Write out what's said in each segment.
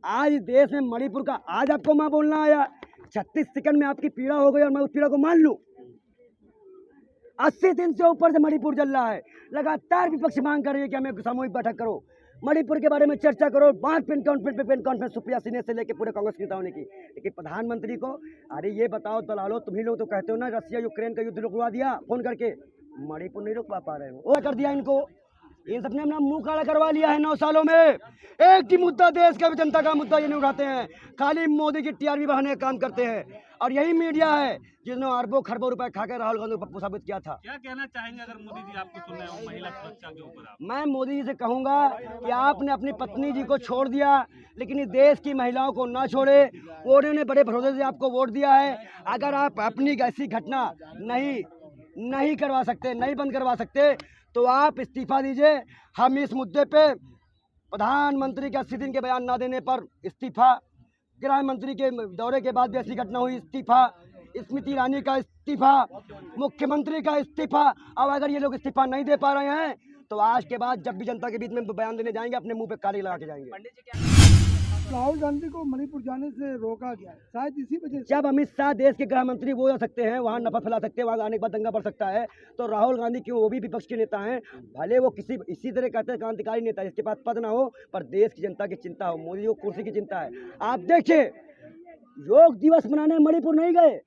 आज इस देश में मणिपुर का आज आपको मैं बोलना आया, 36 सेकंड में आपकी पीड़ा हो गई और मैं उस पीड़ा को मान लूं। 80 दिन से ऊपर से मणिपुर चल रहा है, लगातार विपक्ष मांग कर रही है कि हमें सामूहिक बैठक करो, मणिपुर के बारे में चर्चा करो, बात पेन कॉन्फ्रेंस सुप्रिया सिन्हा से लेकर पूरे कांग्रेस नेताओं ने की। लेकिन प्रधानमंत्री को अरे ये बताओ दलालो, तुम्ही लोग तो कहते हो ना रसिया यूक्रेन का युद्ध रुकवा दिया फोन करके, मणिपुर नहीं रुकवा पा रहे हो, वो कर दिया इनको। इन सबने अपना मुंह काला करवा लिया है 9 सालों में। एक ही मुद्दा, देश का जनता का मुद्दा ये नहीं उठाते हैं, खाली मोदी की टीआरपी बढ़ाने का काम करते हैं। और यही मीडिया है जिसने अरबों खरबों रुपए खाकर राहुल गांधी को पप्पू साबित किया था। क्या कहना चाहेंगे अगर मोदी जी आपको सुन रहे हो महिला सुरक्षा के ऊपर? मैं मोदी जी से कहूंगा कि आपने अपनी पत्नी जी को छोड़ दिया, लेकिन इस देश की महिलाओं को ना छोड़े। उन्होंने बड़े भरोसे से आपको वोट दिया है। अगर आप अपनी ऐसी घटना नहीं करवा सकते, नहीं बंद करवा सकते, तो आप इस्तीफा दीजिए। हम इस मुद्दे पे प्रधानमंत्री के 80 दिन के बयान ना देने पर इस्तीफा, गृह मंत्री के दौरे के बाद भी ऐसी घटना हुई इस्तीफा, स्मृति ईरानी का इस्तीफा, मुख्यमंत्री का इस्तीफा। अब अगर ये लोग इस्तीफा नहीं दे पा रहे हैं तो आज के बाद जब भी जनता के बीच में बयान देने जाएंगे अपने मुंह पे काली लगा के जाएंगे। राहुल गांधी को मणिपुर जाने से रोका गया है, शायद इसी वजह से। जब अमित शाह देश के गृह मंत्री वो जा सकते हैं, वहाँ नफरत फैला सकते हैं, वहाँ आने के बाद दंगा बढ़ सकता है, तो राहुल गांधी क्यों? वो भी विपक्ष के नेता हैं, भले वो इसी तरह कहते हैं क्रांतिकारी नेता, जिसके पास पद ना हो पर देश की जनता की चिंता हो। मोदी को कुर्सी की चिंता है। आप देखिए, योग दिवस मनाने मणिपुर नहीं गए।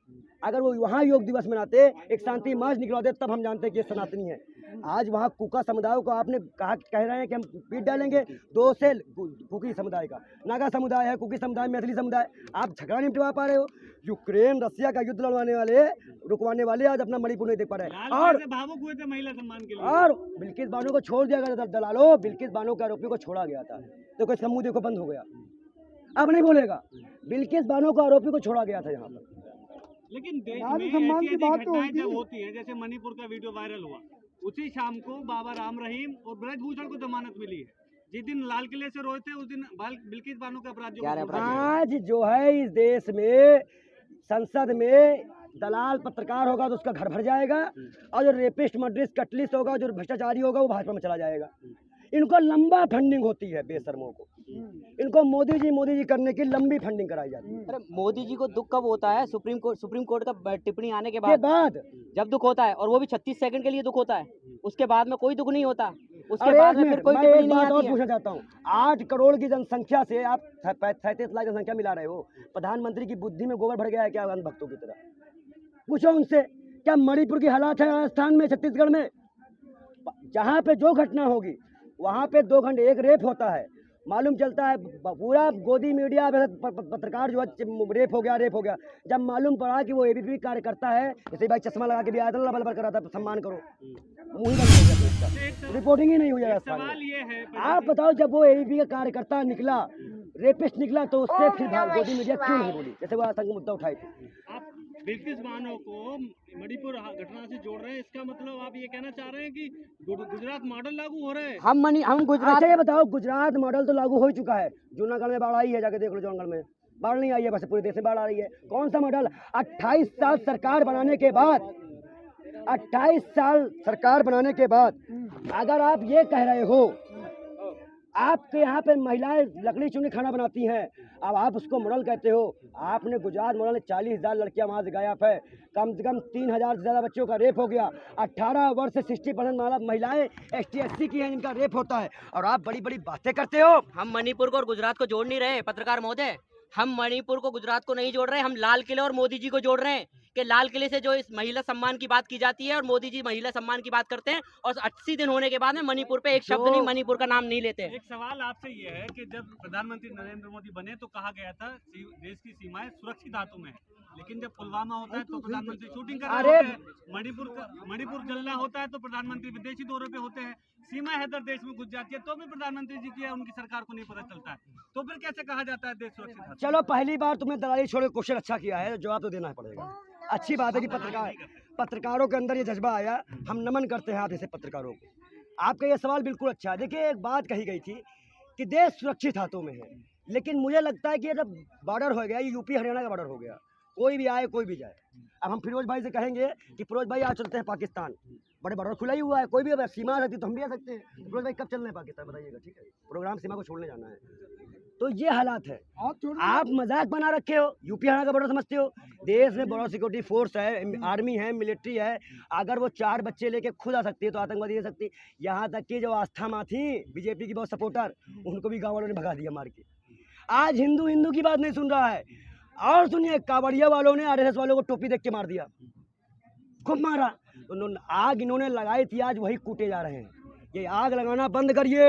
अगर वो वहाँ योग दिवस मनाते, एक शांति मार्च निकलवाते, तब हम जानते कि ये सनातनी है। आज वहाँ कुका समुदाय को आपने कह रहे हैं कि हम पीट डालेंगे। 2 से कुकी समुदाय का, नागा समुदाय है, कुकी समुदाय, मैथिली समुदाय, आप झगड़ा नहीं मिटवा पा रहे हो। यूक्रेन रसिया का युद्ध रुकवाने वाले आज अपना मणिपुर नहीं देख पा रहे। और भावुक हुए थे महिला सम्मान के लिए। और बिल्किस बानो को छोड़ दिया गया। दलालो, बिल्किस बानो के आरोपी को छोड़ा गया था, तो इसका मुंह देखो बंद हो गया, अब नहीं बोलेगा। बिल्किस बानो को आरोपी को छोड़ा गया था यहाँ पर। लेकिन देश में सम्मान की बात तो होती है, जैसे मणिपुर का वीडियो वायरल हुआ, उसी शाम को बाबा राम रहीम और ब्रजभूषण को जमानत मिली है। जिस दिन लाल किले से रोए थे उस दिन बिल्किस बानो का अपराध आज जो है इस देश में संसद में दलाल पत्रकार होगा तो उसका घर भर जाएगा, और जो रेपिस्ट मर्डरिस्ट कटलिस्ट होगा, जो भ्रष्टाचारी होगा, वो भाजपा में चला जाएगा। इनको लंबा फंडिंग होती है बेशर्मों को, इनको मोदी जी करने की लंबी फंडिंग कराई जाती है। अरे मोदी जी को दुख कब होता है? सुप्रीम कोर्ट का टिप्पणी आने के बाद जब दुख होता है, और वो भी 36 सेकंड के लिए दुख होता है, उसके बाद में कोई दुख नहीं होता। उसके बाद में फिर कोई टिप्पणी नहीं आती है। पूछना चाहता हूँ, 8 करोड़ की जनसंख्या से आप 37 लाख जनसंख्या मिला रहे हो। प्रधानमंत्री की बुद्धि में गोबर भर गया है क्या भक्तों की तरह? पूछो उनसे, क्या मणिपुर की हालात है राजस्थान में, छत्तीसगढ़ में? जहाँ पे जो घटना होगी वहाँ पे 2 घंटे एक रेप होता है, मालूम चलता है पूरा गोदी मीडिया पत्रकार जो है रेप हो गया। जब मालूम पड़ा कि वो एबीपी कार्यकर्ता है, जैसे भाई चश्मा लगा के भी आया था, बलबर कर रहा था, सम्मान करो, मुंह ही बंद हो गया, रिपोर्टिंग ही नहीं हुई है। आप बताओ, जब वो एबीपी का कार्यकर्ता निकला, रेपिस्ट निकला, तो उससे फिर गोदी मीडिया क्यों नहीं बोली? जैसे वो आतंक मुद्दा उठाए थे। बिल्किस बानो को मणिपुर घटना से जोड़ रहे हैं, इसका मतलब आप ये कहना चाह रहे हैं कि गुजरात मॉडल लागू हो रहे हैं? हम गुजरात। अच्छा ये बताओ, गुजरात मॉडल तो लागू हो चुका है। जूनागढ़ में बाढ़ आई है, जाके देख लो। जूनागढ़ में बाढ़ नहीं आई है, बस पूरे देश में बाढ़ आ रही है। कौन सा मॉडल? 28 साल सरकार बनाने के बाद, 28 साल सरकार बनाने के बाद अगर आप ये कह रहे हो आपके यहाँ पे महिलाएं लकड़ी चुनी खाना बनाती हैं, अब आप उसको मॉडल कहते हो? आपने गुजरात मॉडल में 40,000 लड़कियां वहाँ से गायब है, कम से कम 3,000 से ज़्यादा बच्चों का रेप हो गया। 18 वर्ष से 60% महिलाएं ST/SC की हैं जिनका रेप होता है, और आप बड़ी बड़ी बातें करते हो। हम मणिपुर को और गुजरात को जोड़ नहीं रहे पत्रकार महोदय, हम मणिपुर को गुजरात को नहीं जोड़ रहे, हम लाल किले और मोदी जी को जोड़ रहे हैं कि लाल किले से जो इस महिला सम्मान की बात की जाती है और मोदी जी महिला सम्मान की बात करते हैं, और 80 दिन होने के बाद में मणिपुर पे एक शब्द नहीं, मणिपुर का नाम नहीं लेते। एक सवाल आपसे ये है कि जब प्रधानमंत्री नरेंद्र मोदी बने तो कहा गया था देश की सीमाएं सुरक्षित हाथों में है, लेकिन जब पुलवामा होता है तो प्रधानमंत्री शूटिंग कर रहे होते हैं, मणिपुर जलना होता है तो प्रधानमंत्री विदेशी दौरे पे होते हैं, सीमा हैदर देश में घुस जाती है तो भी प्रधानमंत्री जी की उनकी सरकार को नहीं पता चलता है, तो फिर कैसे कहा जाता है देश सुरक्षित? चलो, पहली बार तुमने दलाली छोड़ के क्वेश्चन अच्छा किया है, जवाब तो देना पड़ेगा। अच्छी बात है कि पत्रकारों के अंदर ये जज्बा आया, हम नमन करते हैं आप जैसे पत्रकारों को। आपका ये सवाल बिल्कुल अच्छा है। देखिए, एक बात कही गई थी कि देश सुरक्षित हाथों में है, लेकिन मुझे लगता है कि जब बॉर्डर हो गया, ये यूपी हरियाणा का बॉर्डर हो गया, कोई भी आए कोई भी जाए। अब हम फिरोज भाई से कहेंगे कि फिरोज भाई आज चलते हैं पाकिस्तान, बड़े बॉर्डर खुला ही हुआ है, कोई भी अगर सीमा रहती तो हम भी आ सकते हैं। फिरोज भाई कब चलना है पाकिस्तान बताइएगा? ठीक है, प्रोग्राम सीमा को छोड़ने जाना है, तो ये हालात है। आप छोड़ आप मजाक बना रखे हो, यूपी हरियाणा का बॉर्डर समझते हो। देश में बड़ा सिक्योरिटी फोर्स है, आर्मी है, मिलिट्री है। अगर वो 4 बच्चे लेके खुद आ सकती है तो आतंकवादी आ सकती। यहाँ तक कि जो आस्था माँ थी बीजेपी की बहुत सपोर्टर, उनको भी गाँव वालों ने भगा दिया मार के। आज हिंदू हिंदू की बात नहीं सुन रहा है। और सुनिए, कांवड़िया वालों ने आरएसएस वालों को टोपी देख के मार दिया, खूब मारा। तो आग इन्होंने लगाई थी, आज वही कूटे जा रहे हैं। ये आग लगाना बंद करिए।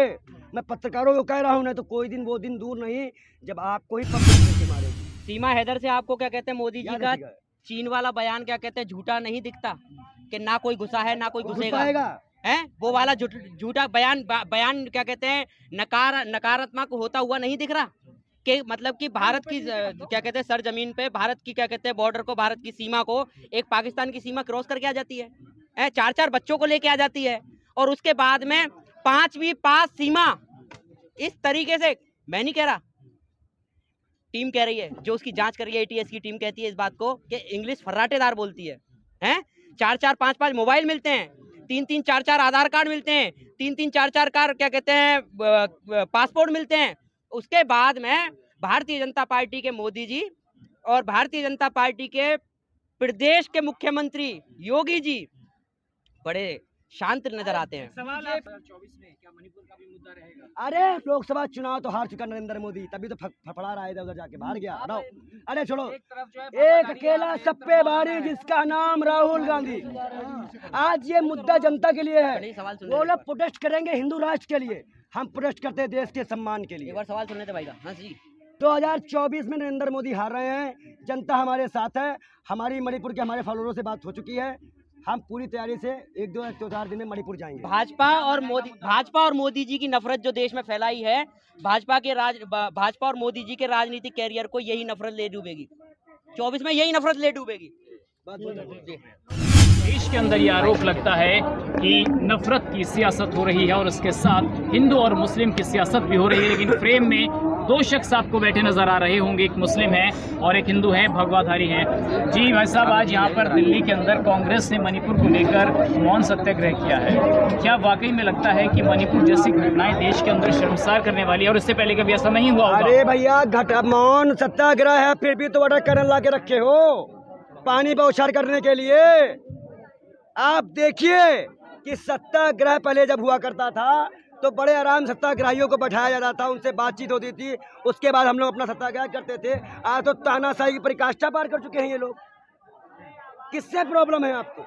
मैं पत्रकारों को कह रहा हूँ, ना तो कोई दिन वो दिन दूर नहीं जब आपको ही पब्लिक लेके मारेगी। सीमा हैदर से आपको क्या कहते हैं मोदी जी याद का रखिएगा। चीन वाला बयान क्या कहते हैं, झूठा नहीं दिखता कि ना कोई घुसा है ना कोई घुस घुसेगा पाएगा। है, वो वाला झूठा बयान क्या कहते हैं, नकारात्मक होता हुआ नहीं दिख रहा कि मतलब कि भारत की क्या कहते हैं सरजमीन पे भारत की क्या कहते हैं बॉर्डर को, भारत की सीमा को एक पाकिस्तान की सीमा क्रॉस करके आ जाती है, 4-4 बच्चों को लेके आ जाती है, और उसके बाद में 5वीं पास सीमा इस तरीके से। मैं नहीं कह रहा, टीम कह रही है, जो उसकी जांच कर रही है एटीएस की टीम कहती है इस बात को कि इंग्लिश फर्राटेदार बोलती है। 4-4 5-5 मोबाइल मिलते हैं, 3-3 4-4 आधार कार्ड मिलते हैं, 3-3 4-4 क्या कहते हैं पासपोर्ट मिलते हैं। उसके बाद में भारतीय जनता पार्टी के मोदी जी और भारतीय जनता पार्टी के प्रदेश के मुख्यमंत्री योगी जी बड़े शांत नजर आते हैं। सवाल 2024 में क्या मणिपुर का भी मुद्दा रहेगा? अरे लोकसभा चुनाव तो हार चुका नरेंद्र मोदी, तभी तो फड़फड़ा रहा है, इधर उधर जाके बाहर गया। हटाओ, अरे छोड़ो। एक तरफ जो है एक अकेला सब पे भारी जिसका नाम राहुल गांधी। आज ये मुद्दा जनता के लिए है। नहीं, सवाल सुन वो ले। लोग प्रोटेस्ट करेंगे हिंदू राष्ट्र के लिए, हम प्रोटेस्ट करते हैं देश के सम्मान के एक लिए। बार सवाल सुनने थे भाई का। हाँ जी, 2024 में नरेंद्र मोदी हार रहे हैं, जनता हमारे साथ है। हमारी मणिपुर के हमारे फॉलोअरों से बात हो चुकी है, हम पूरी तैयारी से 1-2-4 दिन में मणिपुर जाएंगे। भाजपा और मोदी जी की नफरत जो देश में फैलाई है, भाजपा और मोदी जी के राजनीतिक कैरियर को यही नफरत ले डूबेगी। 24 में यही नफरत ले डूबेगी। देश के अंदर ये आरोप लगता है कि नफरत की सियासत हो रही है और उसके साथ हिंदू और मुस्लिम की सियासत भी हो रही है, लेकिन फ्रेम में 2 शख्स आपको बैठे नजर आ रहे होंगे, एक मुस्लिम है और एक हिंदू है, भगवाधारी हैं। जी भाई साहब, आज यहाँ पर दिल्ली के अंदर कांग्रेस ने मणिपुर को लेकर मौन सत्याग्रह किया है। क्या वाकई में लगता है कि मणिपुर जैसी घटनाएं देश के अंदर शर्मसार करने वाली है और इससे पहले कभी ऐसा नहीं हुआ होगा? अरे भैया, मौन सत्याग्रह है, फिर भी तो ऑर्डर करन ला के रखे हो पानी बौछार करने के लिए। आप देखिए कि सत्याग्रह पहले जब हुआ करता था तो बड़े आराम सत्याग्रहियों को बैठाया जाता था, उनसे बातचीत होती थी, उसके बाद हम लोग अपना सत्याग्रह करते थे। आज तो तानाशाही की परिकाष्ठा पार कर चुके हैं ये लोग। किससे प्रॉब्लम है आपको?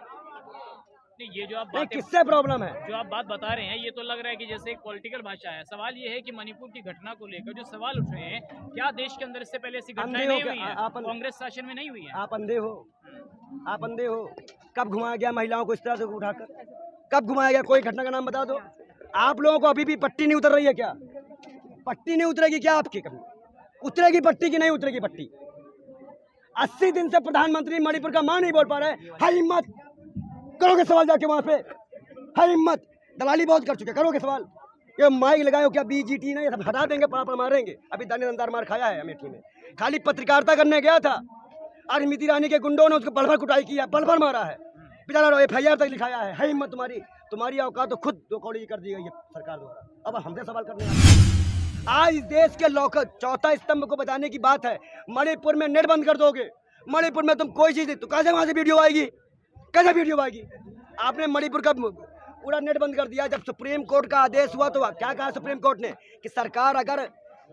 नहीं, ये जो आप नहीं, बातें किससे प्रॉब्लम है? जो आप बात बता रहे हैं ये तो लग रहा है कि जैसे एक पॉलिटिकल भाषा है। सवाल ये है कि मणिपुर की घटना को लेकर जो सवाल उठ रहे हैं, क्या देश के अंदर इससे पहले ऐसी घटनाएं अंधे हो नहीं क्या? हुई हैं? आप कांग्रेस शासन में नहीं हुई है? आप अंधे हो, आप अंधे हो। कब घुमाया गया महिलाओं को इस तरह से उठाकर? कब घुमाया गया? कोई घटना का नाम बता दो। आप लोगों को अभी भी पट्टी नहीं उतर रही है क्या? पट्टी नहीं उतरेगी क्या आपकी? कभी उतरेगी पट्टी की नहीं उतरेगी पट्टी? 80 दिन से प्रधानमंत्री मणिपुर का मां नहीं बोल पा रहे। है हिम्मत, करोगे सवाल जाके वहां पे? है हिम्मत? दलाली बहुत कर चुके, करोगे सवाल? ये माइक लगाओ क्या? बीजीटी नहीं, सब हटा देंगे, पापड़ मारेंगे। अभी दानेदार मार खाया है अमेठी में, खाली पत्रकारिता करने गया था और स्मृति ईरानी के गुंडों ने उसको बलभर कुटाई किया, बलभर मारा है, बेचारा FIR तक लिखाया है हिम्मत तुम्हारी? तुम्हारी औकात तो खुद 2 कौड़ी कर दी गई है सरकार द्वारा, अब हमसे सवाल करने आते हैं। आज इस देश के चौथा स्तंभ को बताने की बात है। मणिपुर में नेट बंद कर दोगे, मणिपुर में तुम कोई चीज तो कैसे वहां से वीडियो आएगी? कैसे वीडियो आएगी? आपने मणिपुर का पूरा नेट बंद कर दिया। जब सुप्रीम कोर्ट का आदेश हुआ तो क्या कहा सुप्रीम कोर्ट ने कि सरकार अगर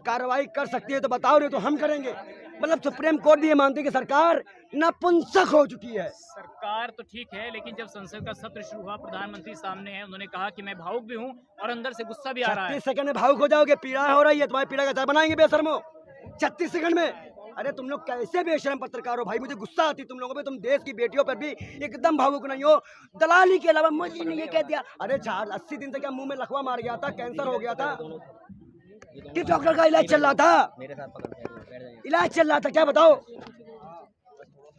कार्रवाई कर सकती है तो बताओ, नहीं तो हम करेंगे। मतलब सुप्रीम कोर्ट भी ये मानती है कि सरकार नपुंसक हो चुकी है। सरकार तो ठीक है, लेकिन जब संसद का सत्र शुरू हुआ, प्रधानमंत्री सामने है, उन्होंने कहा कि मैं भावुक भी हूं और अंदर से गुस्सा भी आ रहा है। 36 सेकंड में भावुक हो जाओगे? पीड़ा हो रही है, तुम्हारी पीड़ा का चाय बनाएंगे बेशर्मो 36 सेकंड में। अरे तुम लोग कैसे बेशरम पत्रकार हो भाई? मुझे गुस्सा आती तुम लोगों पे। तुम देश की बेटियों पर भी एकदम भावुक नहीं हो। दलाली के अलावा मुझे नहीं ये कह दिया। अरे 80 दिन से क्या मुंह में लकवा मार गया था, कैंसर हो गया था, किस डॉक्टर का इलाज चल रहा था? इलाज चल रहा था, क्या बताओ?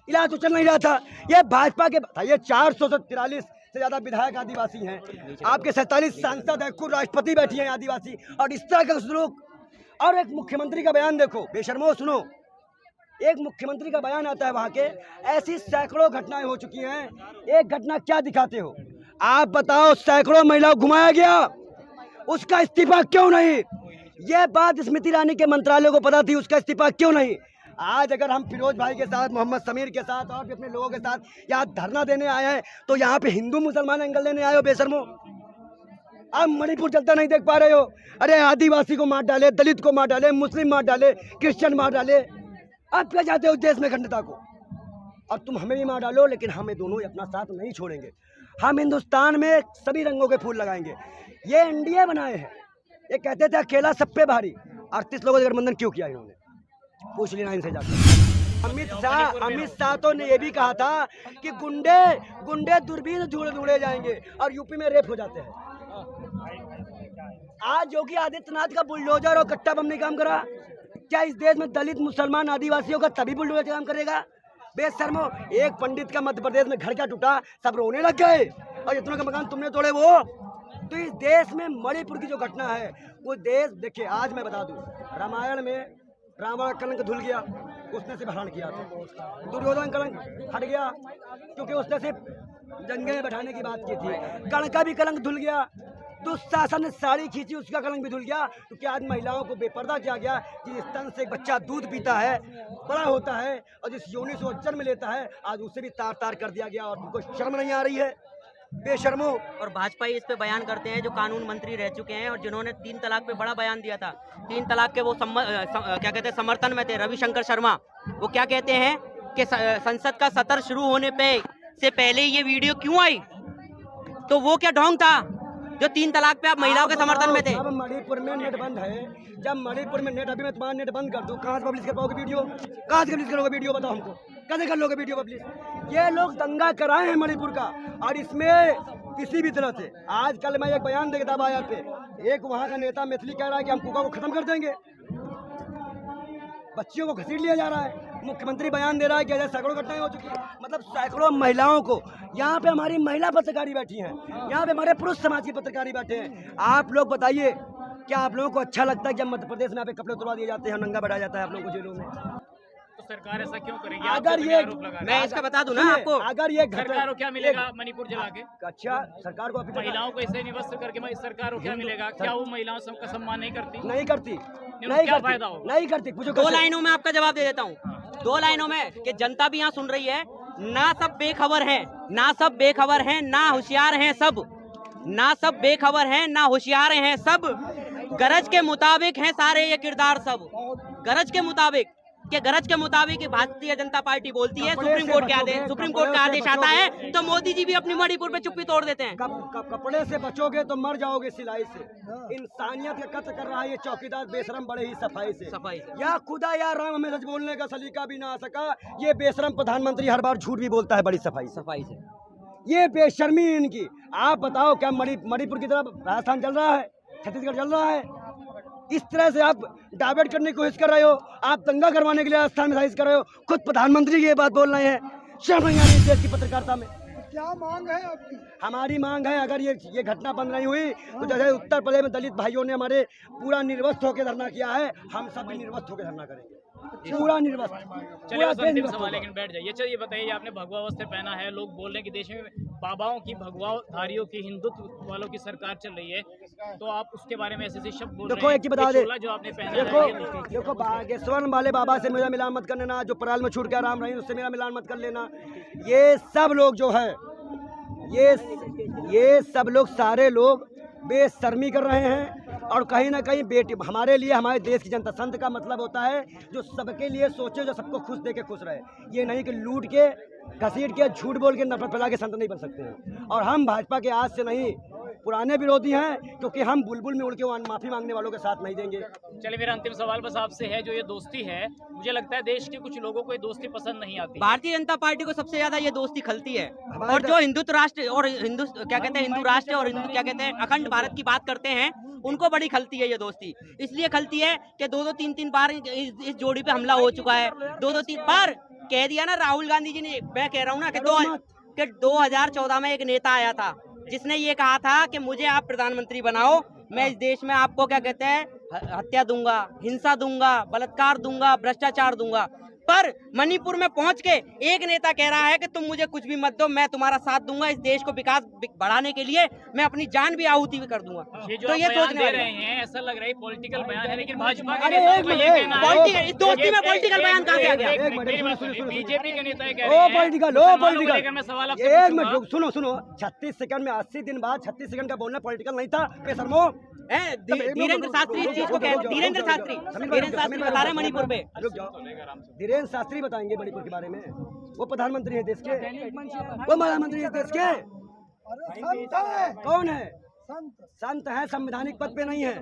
इलाज तो चल नहीं रहा था। ये भाजपा के बताइए 443 से ज्यादा विधायक आदिवासी हैं, आपके 47 सांसद हैं, खुद राष्ट्रपति बैठी हैं आदिवासी, और इस तरह का सलूक। और एक मुख्यमंत्री का बयान देखो, बेशर्मो सुनो, एक मुख्यमंत्री का बयान आता है वहां के। ऐसी सैकड़ों घटनाएं हो चुकी हैं, एक घटना क्या दिखाते हो आप? बताओ, सैकड़ों महिलाओं को घुमाया गया, उसका इस्तीफा क्यों नहीं? ये बात स्मृति ईरानी के मंत्रालय को पता थी, उसका इस्तीफा क्यों नहीं? आज अगर हम फिरोज भाई के साथ, मोहम्मद समीर के साथ और भी अपने लोगों के साथ यहाँ धरना देने आए हैं, तो यहाँ पे हिंदू मुसलमान एंगल लेने आए हो बेशर्मो। आप मणिपुर चलता नहीं देख पा रहे हो? अरे आदिवासी को मार डाले, दलित को मार डाले, मुस्लिम मार डाले, क्रिश्चियन मार डाले। आप क्या चाहते हो देश में अखंडता को? और तुम हमें भी मार डालो, लेकिन हमें दोनों ही अपना साथ नहीं छोड़ेंगे। हम हिंदुस्तान में सभी रंगों के फूल लगाएंगे। ये एनडीए बनाए हैं, ये कहते थे अकेला सब पे भारी। 38 लोगों का गठबंधन क्यों किया इन्होंने? पूछ लेना इनसे जाकर। अमित शाह तो ने ये भी कहा था कि गुंडे दूरबीन ढूंढे जाएंगे और यूपी में रेप हो जाते हैं। आज योगी आदित्यनाथ का बुलडोजर और कट्टा बम नहीं काम करा? क्या इस देश में दलित, मुसलमान, आदिवासियों का तभी बुलडोजर काम करेगा? बेशर्मो, एक पंडित का मध्य प्रदेश में घर क्या टूटा, सब रोने लग गए, और इतनों का मकान तुमने तोड़े वो। तो इस देश में मणिपुर की जो घटना है, वो देश देखिए, आज मैं बता दूं, रामायण में रावण का कलंक धुल गया, उसने सिर्फ हरण किया था। दुर्योधन कलंक हट गया क्योंकि उसने सिर्फ जंगे में बैठाने की बात की थी। कर्ण का भी कलंक धुल गया। दुशासन ने साड़ी खींची, उसका कलंक भी धुल गया, क्योंकि आज महिलाओं को बेपर्दा किया गया। जिस स्तन से एक बच्चा दूध पीता है, बड़ा होता है, और जिस योनि से वो जन्म लेता है, आज उसे भी तार तार कर दिया गया। और तुमको शर्म नहीं आ रही है बेशर्मो? और भाजपा इस पे बयान करते हैं जो कानून मंत्री रह चुके हैं और जिन्होंने 3 तलाक पे बड़ा बयान दिया था। 3 तलाक के वो क्या कहते हैं समर्थन में थे, रविशंकर शर्मा। वो क्या कहते हैं कि संसद का सत्र शुरू होने से पहले ये वीडियो क्यों आई? तो वो क्या ढोंग था जो 3 तलाक पे आप महिलाओं के समर्थन में थे? अब मणिपुर में नेट बंद है, जब मणिपुर में नेट, अभी मैं तुम्हारा नेट बंद कर दूं, कहाँ से पब्लिश कर पाओगे वीडियो? कहाँ से पब्लिश करोगे वीडियो? बताओ हमको, कैसे कर लोगे वीडियो पब्लिश? ये लोग दंगा कराए हैं मणिपुर का, और इसमें किसी भी तरह से, आज कल मैं एक बयान देखता बाजार पे, एक वहाँ का नेता मैथिली कह रहा है कि हम कुका को खत्म कर देंगे, बच्चियों को घसीट लिया जा रहा है। मुख्यमंत्री बयान दे रहा है कि ऐसे सैकड़ों घटनाएं हो चुकी है। मतलब सैकड़ों महिलाओं को, यहाँ पे हमारी महिला पत्रकारी बैठी हैं, यहाँ पे हमारे पुरुष समाज की पत्रकारी बैठे हैं। आप लोग बताइए, क्या आप लोगों को अच्छा लगता है जब मध्य प्रदेश में यहाँ पे कपड़े उतरवा दिए जाते हैं, नंगा बैठाया जाता है आप लोगों को जेलों में? तो सरकार ऐसा क्यों करेगी? अगर ये, मैं इसका बता दूं ना आपको, अगर ये सरकार को क्या मिलेगा मणिपुर जला के? अच्छा, सरकार को महिलाओं को ऐसे निवस्त्र करके सरकार को क्या मिलेगा? क्या वो महिलाओं का सम्मान नहीं करती? नहीं करती, क्या फायदा होगा? नहीं करती। पूछो 2 लाइनों में आपका जवाब दे देता हूँ, 2 लाइनों में, कि जनता भी यहाँ सुन रही है। ना सब बेखबर हैं, ना सब बेखबर हैं, ना होशियार हैं सब, ना सब बेखबर हैं, ना होशियार हैं सब, गरज के मुताबिक हैं सारे ये किरदार सब। गरज के मुताबिक, कि गरज के मुताबिक भारतीय जनता पार्टी बोलती है, सुप्रीम कोर्ट का आदेश आता है तो मोदी जी भी अपनी मणिपुर पे चुप्पी तोड़ देते हैं। कपड़े से बचोगे तो मर जाओगे सिलाई से। इंसानियत का कत्ल कर रहा है ये चौकीदार बेशरम, बड़े ही सफाई से। या खुदा या राम, हमें सच बोलने का सलीका भी ना आ सका। ये बेशरम प्रधानमंत्री हर बार झूठ भी बोलता है बड़ी सफाई से। ये बेशर्मी इनकी। आप बताओ, क्या मणिपुर की तरफ राजस्थान चल रहा है, छत्तीसगढ़ चल रहा है? इस तरह से आप डाइवर्ट करने की कोशिश कर रहे हो, आप दंगा करवाने के लिए राजस्थान में साजिश कर रहे हो। खुद प्रधानमंत्री ये बात बोल रहे हैं। शर्म नहीं आ रही देश की पत्रकारिता में? क्या मांग है आपकी? हमारी मांग है, अगर ये घटना बंद नहीं हुई तो जैसे उत्तर प्रदेश में दलित भाइयों ने हमारे पूरा निर्वस्त्र होकर धरना किया है, हम सब भी निर्वस्त्र होकर धरना करेंगे, पूरा निर्वस्त्र। चलिए बस अंतिम सवाल, लेकिन बैठ जाइए। चलिए बताइए, आपने भगवा वस्त्र पहना है, लोग बोल रहे हैं कि देश में बाबाओं की, भगवाधारियों की, हिंदुत्व वालों की सरकार चल रही है, तो आप उसके बारे में ऐसे शब्द बोल रहे हैं। देखो, एक चीज बता दे, जो आपने पहना देखो बागेश्वर वाले बाबा से मेरा मिलान मत कर लेना, जो पराल में छूट गया राम रहीम, उससे मेरा मिलान मत कर लेना। ये सब लोग जो है, ये सब लोग, सारे लोग बेशर्मी कर रहे हैं। और कहीं ना कहीं बेटी, हमारे लिए, हमारे देश की जनता, संत का मतलब होता है जो सबके लिए सोचे, जो सबको खुश दे के खुश रहे। ये नहीं कि लूट के, घसीट के, झूठ बोल के, नफरत फैला के संत नहीं बन सकते हैं। और हम भाजपा के आज से नहीं, पुराने विरोधी हैं, क्योंकि हम बुलबुल में उड़ के माफी मांगने वालों के साथ नहीं देंगे। चलिए, मेरा अंतिम सवाल बस आपसे है, जो ये दोस्ती है, मुझे लगता है देश के कुछ लोगों को ये दोस्ती पसंद नहीं आती। भारतीय जनता पार्टी को सबसे ज्यादा ये दोस्ती खलती है। और जो हिंदुत्व राष्ट्र और हिंदू क्या कहते हैं, हिंदू राष्ट्र और हिंदू क्या कहते हैं, अखंड भारत की बात करते हैं, उनको बड़ी खलती है ये दोस्ती। इसलिए खलती है कि 2-2, 3-3 बार इस जोड़ी पे हमला हो चुका है। 2-2-3 बार कह दिया ना राहुल गांधी जी ने। मैं कह रहा हूँ ना कि 2014 में एक नेता आया था जिसने ये कहा था कि मुझे आप प्रधानमंत्री बनाओ, मैं इस देश में आपको क्या कहते हैं, हत्या दूंगा, हिंसा दूंगा, बलात्कार दूंगा, भ्रष्टाचार दूंगा। पर मणिपुर में पहुंच के एक नेता कह रहा है कि तुम मुझे कुछ भी मत दो, मैं तुम्हारा साथ दूंगा, इस देश को विकास बढ़ाने के लिए मैं अपनी जान भी आहुति भी कर दूंगा। ये जो तो ये बयान सोचने दे वाली रहे हैं ऐसा लग रहा है पॉलिटिकल बयान है, लेकिन भाजपा के अरे नेताओं एक का ये मिनट, कहना है पॉलिटिकल इस दोस्ती में पॉलिटिकल बयान कहाँ से आ गया? एक मिनट, सुनो, बीजेपी के नेता कह ओ रहे हैं पॉलिटिकल, ओ मुसलमानों को लेकर पॉलिटिकल, मैं सवाल आपसे एक पूछूंगा। मिनट सुनो सुनो, 36 सेकंड में 80 दिन बाद 36 सेकंड का बोलना पॉलिटिकल नहीं था बेशर्मो। धीरेन्द्र शास्त्री इस चीज को कह धीरेन्द्र शास्त्री बता रहे हैं मणिपुर पे। रुक जाओ, धीरेन्द्र शास्त्री बताएंगे मणिपुर के बारे में। वो प्रधानमंत्री है देश के, वो प्रधानमंत्री है देश के। अरे संत है, कौन है? संत संत है, संवैधानिक पद पे नहीं है,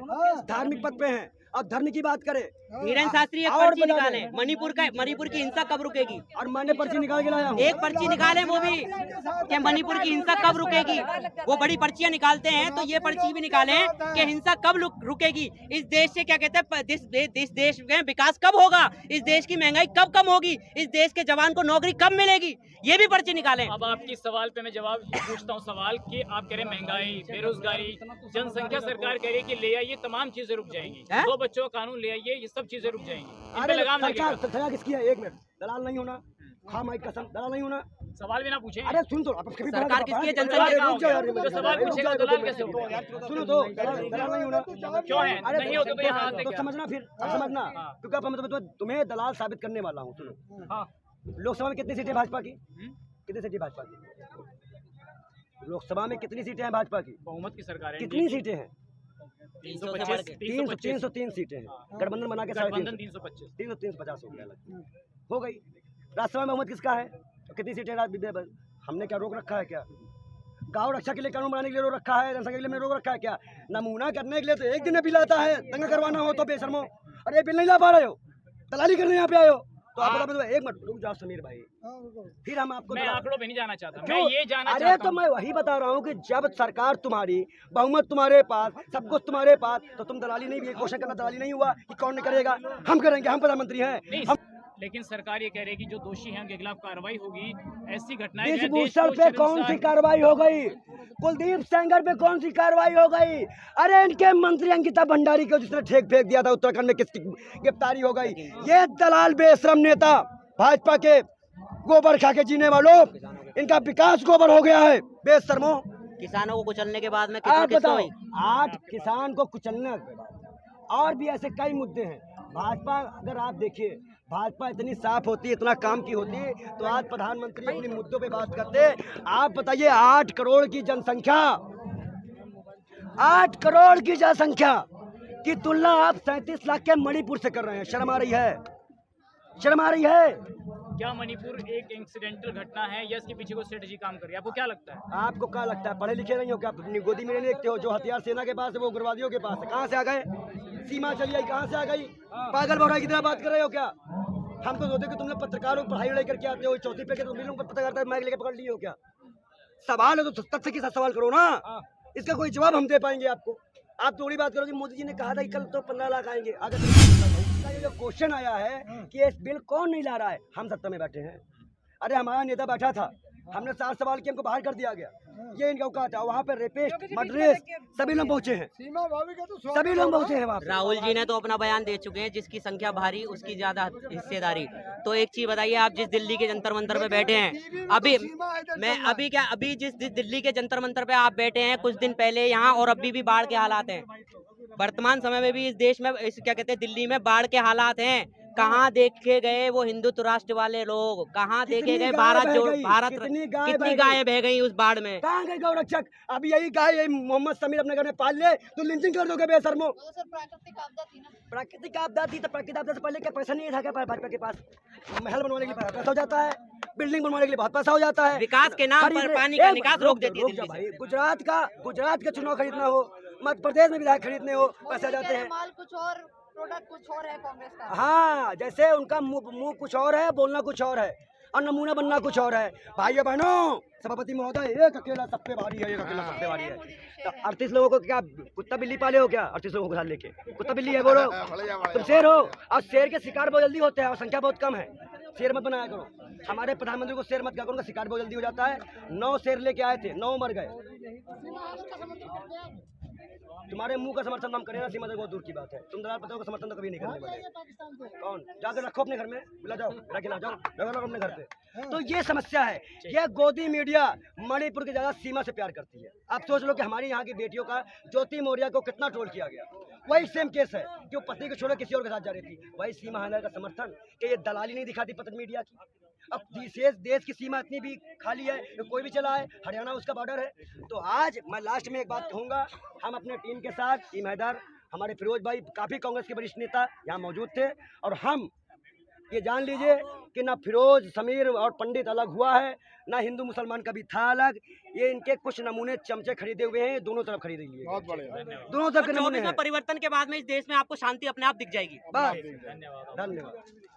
धार्मिक पद पे हैं। अब धर्म की बात करें धीरेन्द्र शास्त्री एक और पर्ची बता निकाले, दें। मणिपुर की हिंसा कब रुकेगी? और मैंने पर्ची निकाल के लाया हूँ। एक पर्ची निकाले वो भी कि मणिपुर की हिंसा कब रुकेगी। वो बड़ी पर्चियां निकालते हैं तो ये पर्ची भी निकाले कि हिंसा कब रुकेगी, इस देश से क्या कहते हैं इस देश में विकास कब होगा, इस देश की महंगाई कब कम होगी, इस देश के जवान को नौकरी कब मिलेगी, ये भी पर्ची निकाले। अब आपकी सवाल पे मैं जवाब पूछता हूँ सवाल कि आप कह रहे हैं महंगाई, बेरोजगारी, जनसंख्या, सरकार कह रही है कि ले आइए तमाम चीजें रुक जाएंगी, है? 2 बच्चों का कानून ले आइए, ये सब चीजें रुक जाएंगी, इन पे अरे लगाम लगेगा। सरकार किसकी है? एक मिनट, दलाल नहीं होना, हाँ माइक कसम, दलाल नहीं होना। सवाल भी ना पूछे। अरे सुन तो, आप कभी सरकार किसकी है? दलाल जनसंख्या कहाँ रुक जाओ यार, होगा? तो सवाल पूछेगा दलाल कैसे होगा? सुनो तो, दलाल नहीं होना। क्यों है? अरे नहीं होते तो यहाँ आते तो क्या? समझना फिर, अब समझना, क्योंकि अब मतलब तुम्हें दलाल साबित करने वाला हूँ। सुनो, हाँ। लोकसभा में कितनी सीटें भाजपा की? कितनी सीटें भाजपा की? लोकसभा में कितनी सीटें हैं भाजपा की? बहुमत की सरकार है, कितनी सीटें हैं? 325, 303 सीटें हैं। गठबंधन बना के गठबंधन 325। 350 हो गया, हो गई। राज्यसभा में बहुमत किसका है? तो कितनी सीटें हमने क्या रोक रखा है? क्या गाँव रक्षा के लिए कानून बनाने के लिए रोक रखा है? जनसंख्या के लिए रोक रखा है? क्या नमूना करने के लिए तो एक दिन में बिल आता है, दंगा करवाना हो तो बेशर्मो। अरे बिल नहीं ला पा रहे हो, दलाली करने यहाँ पे आए हो तो आप बता। एक मिनट रुक जाओ समीर भाई, फिर हम आपको मैं आंकड़ों पे नहीं जाना चाहता, क्यों? मैं ये जाना अरे चाहता तो हूं। मैं वही बता रहा हूँ कि जब सरकार तुम्हारी, बहुमत तुम्हारे पास, सब कुछ तुम्हारे पास, तो तुम दलाली नहीं, ये क्वेश्चन करना दलाली नहीं हुआ कि कौन करेगा? हम करेंगे, हम प्रधानमंत्री हैं। नहीं, लेकिन सरकार ये कह रही है कि जो दोषी हैं उनके खिलाफ कार्रवाई होगी। ऐसी घटनाएं जो है देश भूषण को पे कौन सी कार्रवाई हो गई? कुलदीप सेंगर पे कौन सी कार्रवाई हो गई? अरे इनके मंत्री अंकिता भंडारी को जिसने ठेक फेंक दिया था उत्तराखंड में, किसकी गिरफ्तारी हो गई? ये दलाल बेशरम नेता भाजपा के, गोबर खा के जीने वालों, इनका विकास गोबर हो गया है बेशर्मो। किसानों को कुचलने के बाद में आप बताओ, आज किसान को कुचलने के बाद और भी ऐसे कई मुद्दे हैं। भाजपा, अगर आप देखिए, भाजपा इतनी साफ होती, इतना काम की होती, तो आज प्रधानमंत्री अपने मुद्दों पे बात करते। आप बताइए, 8 करोड़ की जनसंख्या, 8 करोड़ की जनसंख्या की तुलना आप 37 लाख के मणिपुर से कर रहे हैं। शर्म आ रही है? शर्म आ रही है? क्या मणिपुर एक इंसिडेंटल घटना है या इसके पीछे कोई स्ट्रेटेजी काम कर रही है? आपको क्या लगता है? आपको क्या लगता है? पढ़े लिखे नहीं हो क्या? अपनी गोदी में नहीं देखते हो? जो हथियार सेना के पास है वो उग्रवादियों के पास है। कहाँ से आ गए? सीमा चली आई, कहाँ से आ गई? पागल बौराई की तरह बात कर रहे हो क्या? हम तो सोचते कि तुम लोग पत्रकारों पढ़ाई वढ़ाई करके आते हो, चौथी पे के तुम लोग पत्रकारिता माइक लेके पकड़ लिए हो क्या? सवाल है तो तथ्य के साथ सवाल करो ना, इसका कोई जवाब हम दे पाएंगे आपको। आप थोड़ी बात करो कि मोदी जी ने कहा था कि कल तो 15 लाख आएंगे। अगर ये जो क्वेश्चन आया है कि ये बिल कौन नहीं ला रहा है, हम सत्ता में बैठे हैं। अरे हमारा नेता बैठा था, हमने 4 सवाल किए, हमको बाहर कर दिया गया। ये इनका औकात है। वहाँ पे रेपिस्ट, मर्डरेस सभी लोग पहुँचे हैं, सीमा भाभी का तो सभी लोग पहुँचे हैं वहाँ पे। राहुल जी ने तो अपना बयान दे चुके हैं, जिसकी संख्या भारी उसकी ज्यादा हिस्सेदारी। तो एक चीज बताइए, आप जिस दिल्ली के जंतर मंतर पे बैठे हैं, अभी जिस दिल्ली के जंतर मंतर पे आप बैठे हैं, कुछ दिन पहले यहाँ और अभी भी बाढ़ के हालात हैं। वर्तमान समय में भी इस देश में क्या कहते हैं, दिल्ली में बाढ़ के हालात हैं। कहाँ देखे गए वो हिंदुत्व राष्ट्र वाले लोग? कहाँ देखे गए भारत कितनी गायें बह गई उस बाढ़ में? कहाँ गए गौ रक्षक? अब यही गाय, यही मोहम्मद समीर अपने घर में पाल ले तो लिंचिंग कर दोगे बेशर्मो। प्राकृतिक आपदा थी तो प्राकृतिक आपदा से पहले क्या पैसा नहीं था क्या भाजपा के पास? महल बनवाने के लिए पैसा हो जाता है, बिल्डिंग बनवाने के लिए बहुत पैसा हो जाता है। विकास के नाम पर पानी का निकास रोक देती है दिल्ली भाई। गुजरात का चुनाव खरीदना हो, मध्य प्रदेश में विधायक खरीदने हो, पैसे जाते हैं। माल कुछ और, प्रोडक्ट कुछ और है कांग्रेस का। हाँ, जैसे उनका मुंह कुछ और है, बोलना कुछ और है, और नमूना बनना कुछ और है। भाइयों बहनों, सभापति महोदय, एक अकेला सब पे भारी है, एक अकेला सब पे भारी है। तो 38 लोगों को क्या कुत्ता बिल्ली पाले हो क्या? 38 लोगों को साथ लेके कुत्ता बिल्ली है बोलो? तुम शेर हो, और शेर के शिकार बहुत जल्दी होते हैं और संख्या बहुत कम है। शेर मत बनाया करो। हमारे प्रधानमंत्री को शेर मत कहा करो, उनका शिकार बहुत जल्दी हो जाता है। 9 शेर लेके आए थे, 9 मर गए। तुम्हारे मुंह का समर्थन हम करें ना सीमा तक बहुत दूर की बात है। तुम दलाल पत्रों का समर्थन तो कभी नहीं करने वाले। कौन? जाकर रखो अपने घर में, बुला जाओ, रख जाओ, रखो अपने घर पे। तो ये समस्या है। यह गोदी मीडिया मणिपुर की ज्यादा सीमा से प्यार करती है। आप सोच लो कि हमारी यहाँ की बेटियों का ज्योति मौर्य को कितना ट्रोल किया गया। वही सेम केस है कि वो पत्नी को छोड़कर किसी और के साथ जा रही थी। वही सीमा हायदर का समर्थन कि ये दलाली नहीं दिखाती पत्र मीडिया की। अब देश की सीमा इतनी भी खाली है कि कोई भी चला है, हरियाणा उसका बॉर्डर है। तो आज मैं लास्ट में एक बात कहूँगा, हम अपने टीम के साथ, टीम हैदर, हमारे फिरोज भाई, काफ़ी कांग्रेस के वरिष्ठ नेता यहाँ मौजूद थे, और हम ये जान लीजिए कि ना फिरोज, समीर और पंडित अलग हुआ है, ना हिंदू मुसलमान कभी था अलग। ये इनके कुछ नमूने चमचे खरीदे हुए हैं, दोनों तरफ खरीदे लिए, बहुत बढ़िया, दोनों तरफ के नमूने हैं। परिवर्तन के बाद में इस देश में आपको शांति अपने आप दिख जाएगी। बस, धन्यवाद।